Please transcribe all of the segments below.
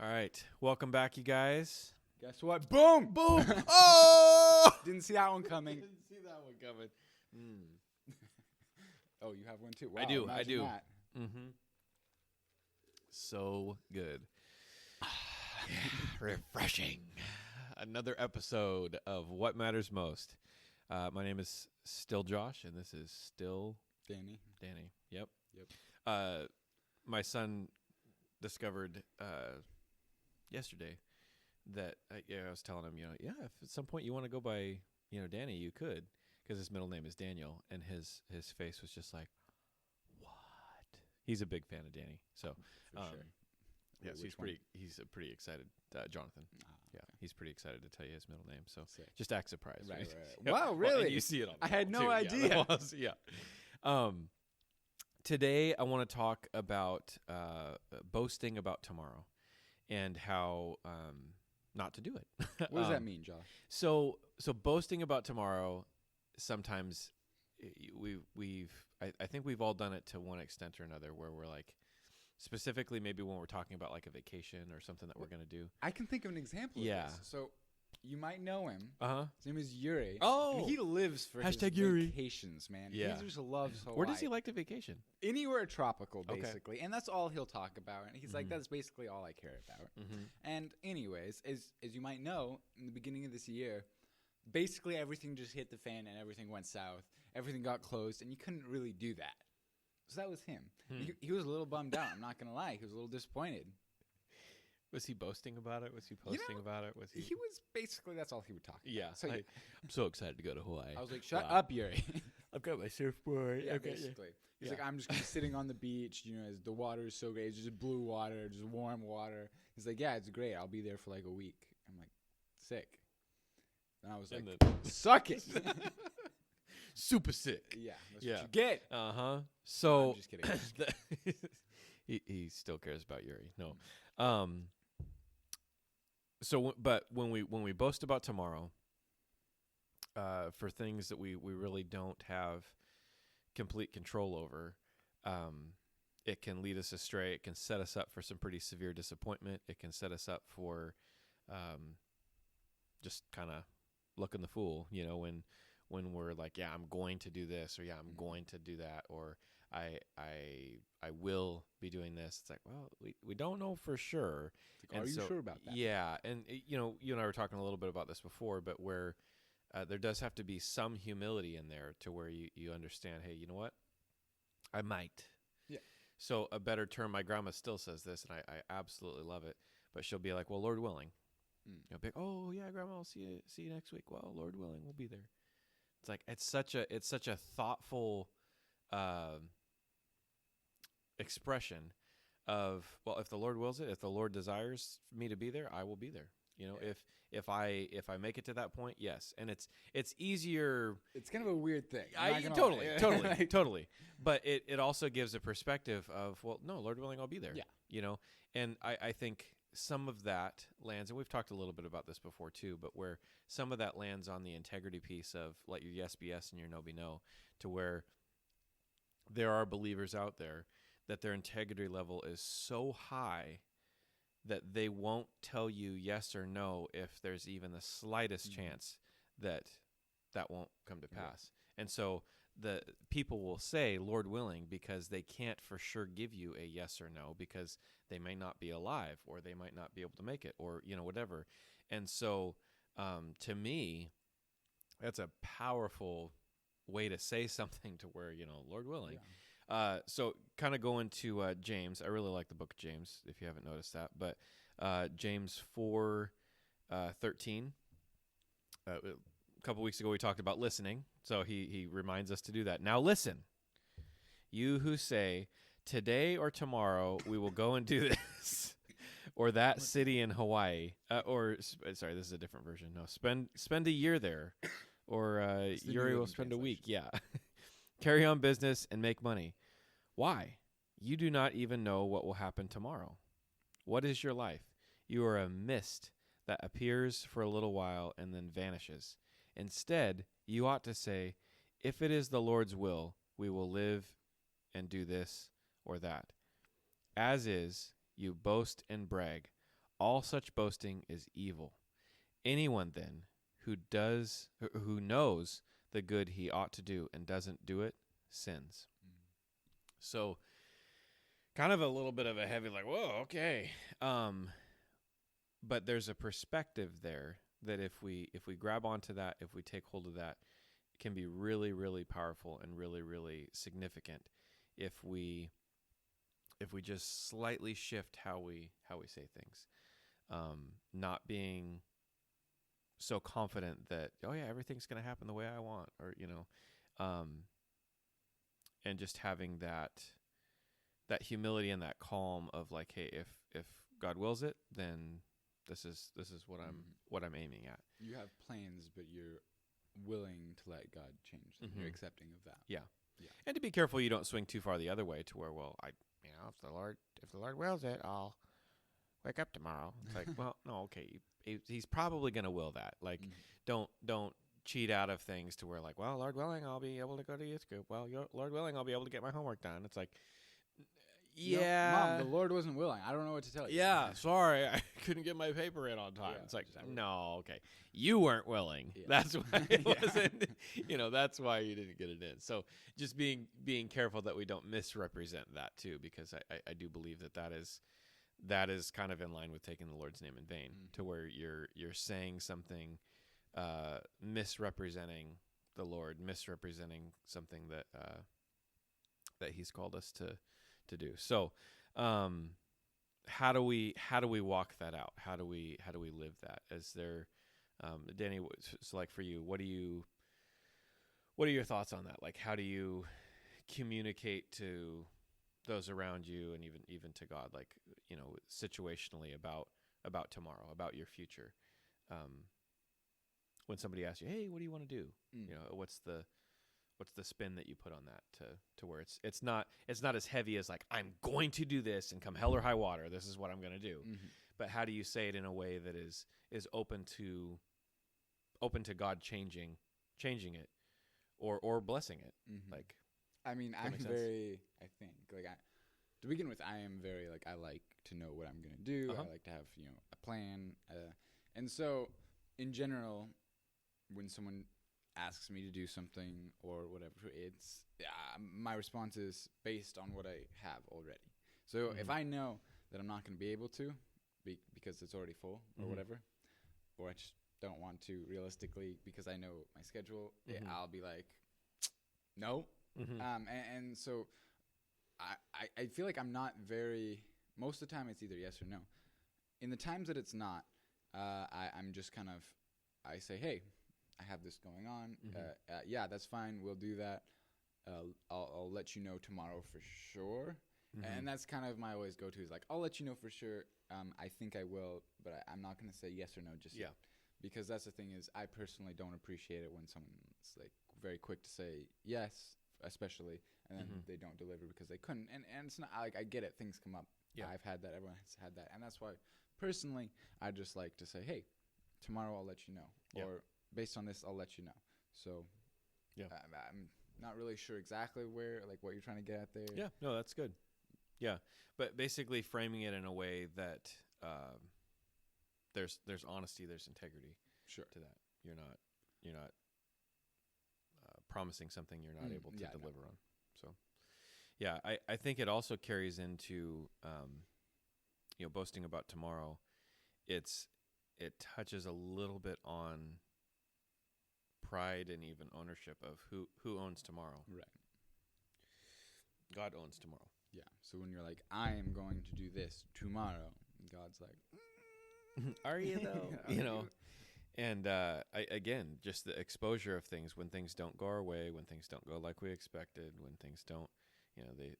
All right. Welcome back, you guys. Guess what? Boom! Boom! Oh! Didn't see that one coming. Didn't see that one coming. Oh, you have one too. Wow, I do. imagine that. Mm-hmm. So good. Refreshing. Another episode of What Matters Most. My name is still Josh, and this is still Danny. Yep. Yep. My son discovered yesterday that I was telling him, if at some point you want to go by, Danny, you could, because his middle name is Daniel, and his face was just like, what? He's a big fan of Danny, so For sure. yeah, so he's pretty excited. Jonathan, he's pretty excited to tell you his middle name. So Sick. just act surprised. Right. Yep. Wow, Well, really? and you see it on the I had wall, no too. idea. Yeah. Today I want to talk about boasting about tomorrow and how not to do it. What does that mean, Josh? So boasting about tomorrow, sometimes I think we've all done it to one extent or another, where we're like, specifically maybe when we're talking about like a vacation or something that we're going to do. I can think of an example of this. So you might know him. Uh-huh. His name is Yuri. Oh. And he lives for his #Yuri. vacations, man. Yeah. He just loves Hawaii. Where does he like to vacation? Anywhere tropical, Okay. basically. And that's all he'll talk about. And he's like, that's basically all I care about. Mm-hmm. And anyways, as you might know, in the beginning of this year, basically everything just hit the fan and everything went south. Everything got closed, and you couldn't really do that. So that was him. He was a little bummed out. I'm not going to lie. He was a little disappointed. Was he boasting about it? Was he posting about it? Was he? He was basically, that's all he would talk about. Yeah. So I'm so excited to go to Hawaii. I was like, shut up, Yuri. I've got my surfboard. Yeah, Okay, basically. He's Yeah. like, I'm just gonna be sitting on the beach. The water is so great. It's just blue water, just warm water. He's like, yeah, it's great. I'll be there for like a week. I'm like, sick. And I was like, suck it. Super sick. Yeah, that's Yeah. what you get. Uh-huh. So I'm just kidding. he still cares about Yuri. No. But when we boast about tomorrow, for things that we really don't have complete control over, it can lead us astray. It can set us up for some pretty severe disappointment. It can set us up for just kind of looking the fool, when we're like, yeah, I'm going to do this, or yeah, I'm going to do that, or I will be doing this. It's like, well, we don't know for sure. Like, are you sure about that? Yeah, and you and I were talking a little bit about this before, but where there does have to be some humility in there to where you understand, hey, you know what? I might. Yeah. So a better term, my grandma still says this, and I absolutely love it, but she'll be like, well, Lord willing. Be like, oh yeah, Grandma, I'll see you next week. Well, Lord willing, we'll be there. It's like it's such a thoughtful expression of, well, if the Lord wills it, if the Lord desires me to be there, I will be there. If I make it to that point, yes. And it's easier. It's kind of a weird thing. Totally. But it also gives a perspective of, well, no, Lord willing, I'll be there. Yeah. And I think some of that lands, and we've talked a little bit about this before too, but where some of that lands on the integrity piece of let your yes be yes and your no be no, to where there are believers out there that their integrity level is so high that they won't tell you yes or no if there's even the slightest chance that won't come to pass. And so the people will say, Lord willing, because they can't for sure give you a yes or no, because they may not be alive, or they might not be able to make it, or, whatever. And so, to me, that's a powerful way to say something to where, Lord willing. Yeah. So kind of going to James. I really like the book of James, if you haven't noticed that. But James 4:13. A couple weeks ago we talked about listening, so he reminds us to do that. Now listen, you who say, today or tomorrow we will go and do this, or that city in Hawaii, sorry, this is a different version. No, spend a year there, or Yuri will spend a week. Yeah. Carry on business and make money. Why? You do not even know what will happen tomorrow. What is your life? You are a mist that appears for a little while and then vanishes. Instead, you ought to say, if it is the Lord's will, we will live and do this or that. As is, you boast and brag. All such boasting is evil. Anyone then who knows the good he ought to do and doesn't do it sins. So kind of a little bit of a heavy, like, whoa, okay. But there's a perspective there that if we grab onto that, if we take hold of that, it can be really, really powerful and really, really significant if we just slightly shift how we say things. Not being so confident that, oh yeah, everything's going to happen the way I want, or, and just having that humility and that calm of like, hey, if God wills it, then this is what I'm aiming at. You have plans, but you're willing to let God change them. You're accepting of that. Yeah. And to be careful you don't swing too far the other way to where, well, if the Lord wills it, I'll wake up tomorrow. It's like, well, no, okay. He's probably going to will that. Like, don't cheat out of things to where, like, well, Lord willing, I'll be able to go to youth group. Well, Lord willing, I'll be able to get my homework done. It's like, Mom, the Lord wasn't willing. I don't know what to tell you. Yeah, sorry, I couldn't get my paper in on time. It's like, no, okay, you weren't willing. Yeah. That's why it wasn't. That's why you didn't get it in. So just being careful that we don't misrepresent that too, because I do believe that is kind of in line with taking the Lord's name in vain, to where you're saying something, misrepresenting the Lord, misrepresenting something that He's called us to do. So, how do we walk that out? How do we live that? Is there, Danny? So, like for you, what are your thoughts on that? Like, how do you communicate to those around you, and even to God, like, situationally about tomorrow, about your future? When somebody asks you, hey, what do you want to do? What's the spin that you put on that to where it's not as heavy as like, I'm going to do this and come hell or high water, this is what I'm going to do. But how do you say it in a way that is open to God changing it or blessing it? Like, I mean, I'm very, I think, like, to begin with, I am very, like, I like to know what I'm going to do. I like to have, a plan. And so, in general, when someone asks me to do something or whatever, it's my response is based on what I have already. So if I know that I'm not going to be able to because it's already full or whatever, or I just don't want to realistically because I know my schedule, I'll be like, no. And so I feel like I'm not very, most of the time it's either yes or no. In the times that it's not, I'm just kind of, I say, hey, I have this going on. Yeah, that's fine. We'll do that. I'll let you know tomorrow for sure. And that's kind of my always go-to is like, I'll let you know for sure. I think I will, but I'm not going to say yes or no just yet. Because that's the thing is I personally don't appreciate it when someone's like very quick to say yes, especially, and then they don't deliver because they couldn't. And it's not like, I get it. Things come up. Yeah. I've had that. Everyone has had that. And that's why personally I just like to say, hey, tomorrow I'll let you know. Or based on this, I'll let you know. So, I'm not really sure exactly what you're trying to get at there. Yeah, no, that's good. Yeah, but basically framing it in a way that there's honesty, there's integrity. Sure. To that, you're not promising something you're not able to deliver on. So, yeah, I think it also carries into boasting about tomorrow. It touches a little bit on pride and even ownership of who owns tomorrow. Right. God owns tomorrow. Yeah. So when you're like, I am going to do this tomorrow, God's like, are you though? And again, just the exposure of things when things don't go our way, when things don't go like we expected, when things don't,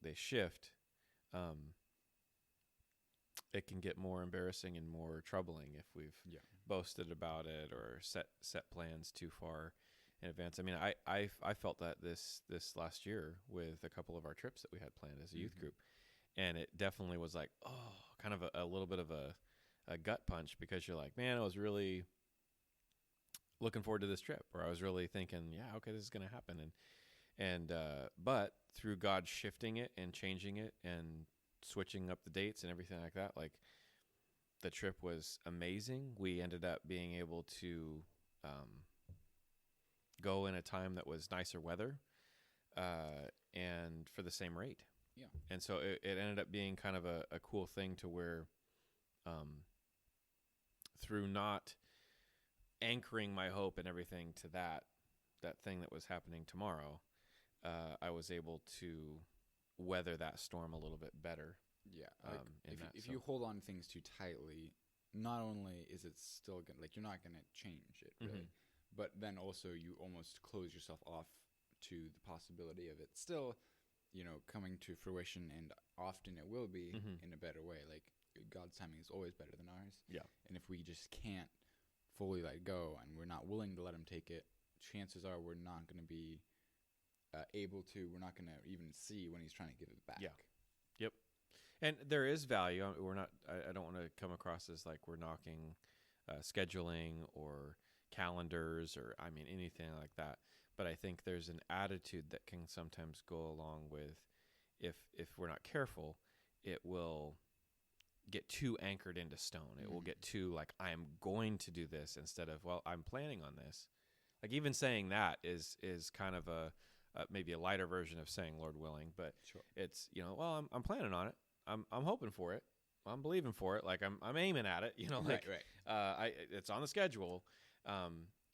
they shift. It can get more embarrassing and more troubling if we've boasted about it or set plans too far in advance. I mean, I felt that this last year with a couple of our trips that we had planned as a youth group, and it definitely was like, kind of a little bit of a gut punch, because you're like, man, I was really looking forward to this trip, or I was really thinking, yeah, okay, this is going to happen, and but through God shifting it and changing it and switching up the dates and everything like that, like the trip was amazing. We ended up being able to go in a time that was nicer weather, and for the same rate. Yeah. And so it ended up being kind of a cool thing to where, through not anchoring my hope and everything to that thing that was happening tomorrow, I was able to weather that storm a little bit better. Yeah. If you hold on things too tightly, not only is it still gonna, like, you're not gonna change it really, but then also you almost close yourself off to the possibility of it still, coming to fruition, and often it will be in a better way. Like, God's timing is always better than ours. Yeah. And if we just can't fully let go and we're not willing to let him take it, chances are we're not going to be able to. We're not going to even see when he's trying to give it back. Yeah. Yep. And there is value. We're not. I don't want to come across as like we're knocking scheduling or calendars or anything like that. But I think there's an attitude that can sometimes go along with, if we're not careful, it will get too anchored into stone. It will get too like, I am going to do this, instead of, well, I'm planning on this. Like, even saying that is kind of a maybe a lighter version of saying Lord willing, but Sure. It's, well, I'm planning on it. I'm hoping for it. I'm believing for it. Like, I'm aiming at it, like, right. It's on the schedule.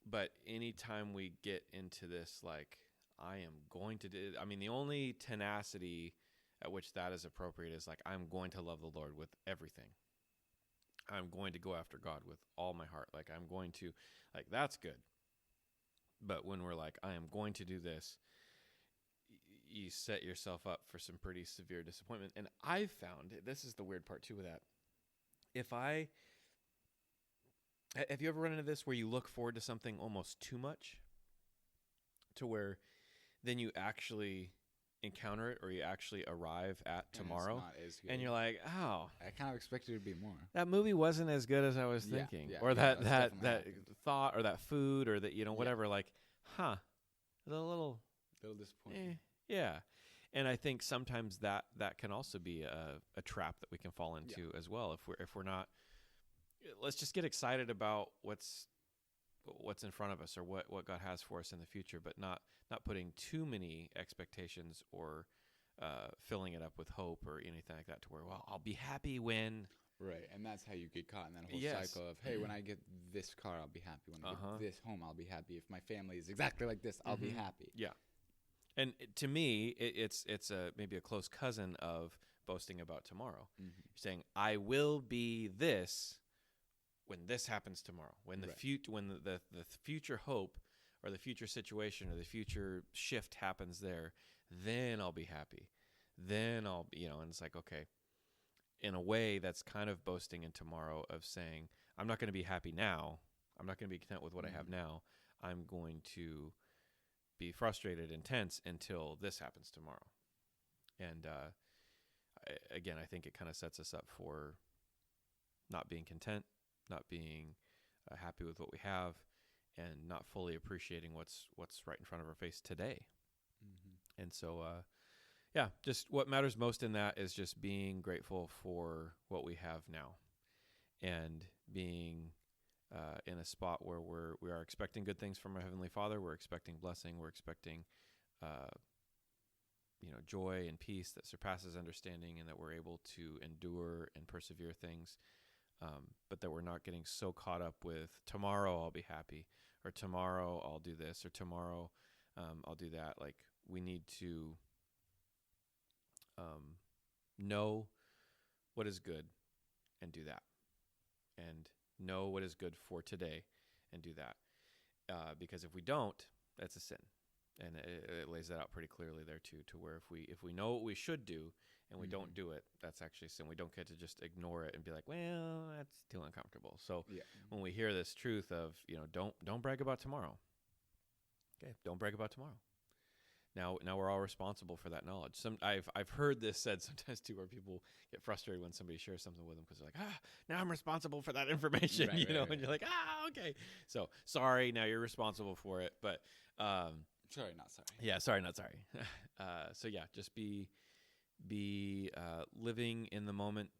But anytime we get into this, like, I am going to do, the only tenacity at which that is appropriate is like, I'm going to love the Lord with everything. I'm going to go after God with all my heart. Like, I'm going to, like, that's good. But when we're like, I am going to do this, you set yourself up for some pretty severe disappointment. And I've found, this is the weird part too with that, have you ever run into this where you look forward to something almost too much, to where then you actually encounter it, or you actually arrive at tomorrow, and it's not as good. And you're like, oh, I kind of expected it to be more. that movie wasn't as good as I was thinking, or that thought, or that food, or that, whatever, like, a little disappointing. Yeah. And I think sometimes that can also be a trap that we can fall into as well. If we're not, let's just get excited about what's in front of us, or what God has for us in the future, but not putting too many expectations, or filling it up with hope or anything like that, to where, well, I'll be happy when. Right, and that's how you get caught in that whole cycle of, hey, when I get this car, I'll be happy. When I get this home, I'll be happy. If my family is exactly like this, I'll be happy. Yeah. And to me, it's maybe a close cousin of boasting about tomorrow. You're saying, I will be this when this happens tomorrow. When the future hope, or the future situation, or the future shift happens there, then I'll be happy. Then I'll be, and it's like, okay, in a way that's kind of boasting in tomorrow, of saying, I'm not going to be happy now. I'm not going to be content with what I have now. I'm going to be frustrated and tense until this happens tomorrow. And again, I think it kind of sets us up for not being content, not being happy with what we have, and not fully appreciating what's right in front of our face today. And so, just what matters most in that is just being grateful for what we have now, and being in a spot where we are expecting good things from our Heavenly Father. We're expecting blessing. We're expecting, joy and peace that surpasses understanding, and that we're able to endure and persevere things. But that we're not getting so caught up with, tomorrow I'll be happy, or tomorrow I'll do this, or tomorrow I'll do that. Like, we need to know what is good and do that, and know what is good for today and do that. Because if we don't, that's a sin. And it lays that out pretty clearly there too, to where if we know what we should do and we don't do it, that's actually sin. We don't get to just ignore it and be like, well, that's too uncomfortable. So when we hear this truth of, don't brag about tomorrow. Okay, don't brag about tomorrow. Now we're all responsible for that knowledge. I've heard this said sometimes too, where people get frustrated when somebody shares something with them, because they're like, now I'm responsible for that information, right. And you're like, okay. So sorry, now you're responsible for it, but sorry, not sorry. Yeah, sorry, not sorry. So just be living in the moment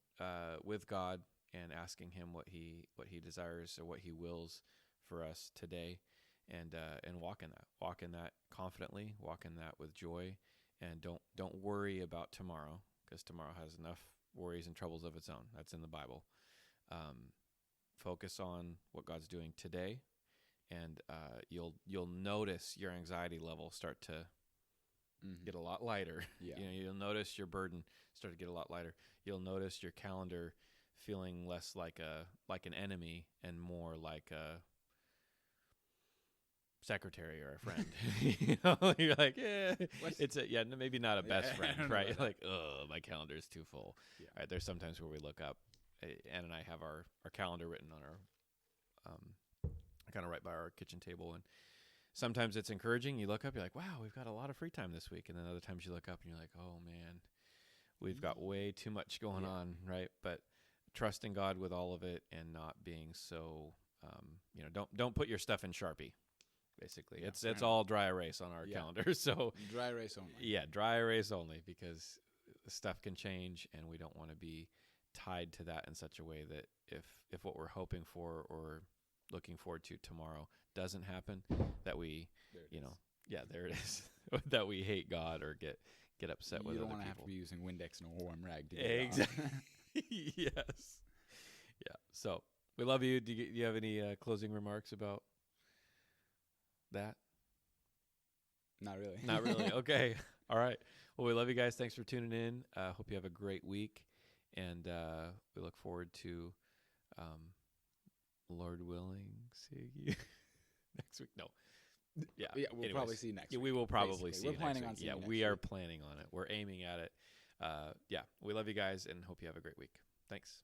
with God, and asking him what he desires or what he wills for us today, and walk in that confidently, walk in that with joy, and don't worry about tomorrow, because tomorrow has enough worries and troubles of its own. That's in the Bible. Focus on what God's doing today, and you'll notice your anxiety level start to get a lot lighter. Yeah. You'll notice your burden start to get a lot lighter. You'll notice your calendar feeling less like an enemy and more like a secretary or a friend. You're like, maybe not a best friend, right? Like, oh, my calendar is too full. Yeah. All right, there's sometimes where we look up. Ann and I have our calendar written on our kind of right by our kitchen table, and sometimes it's encouraging. You look up, you're like, wow, we've got a lot of free time this week, and then other times you look up and you're like, oh man, we've got way too much going on, right? But trusting God with all of it, and not being so, don't put your stuff in Sharpie. Basically, it's all dry erase on our calendar. So dry erase only. Yeah, dry erase only, because stuff can change, and we don't want to be tied to that in such a way that if what we're hoping for or looking forward to tomorrow doesn't happen, that we, there it is, that we hate God or get upset with other people. You don't want to have to be using Windex and a warm rag to get exactly. Yes. Yeah. So we love you. Do you have any closing remarks about that? Not really. Not really. Okay. All right. Well, we love you guys. Thanks for tuning in. Hope you have a great week, and we look forward to, Lord willing, seeing you next week. No. Yeah. We'll probably see you next week. We will probably see you next week. We're planning on seeing you next week. We are planning on it. We're aiming at it. We love you guys, and hope you have a great week. Thanks.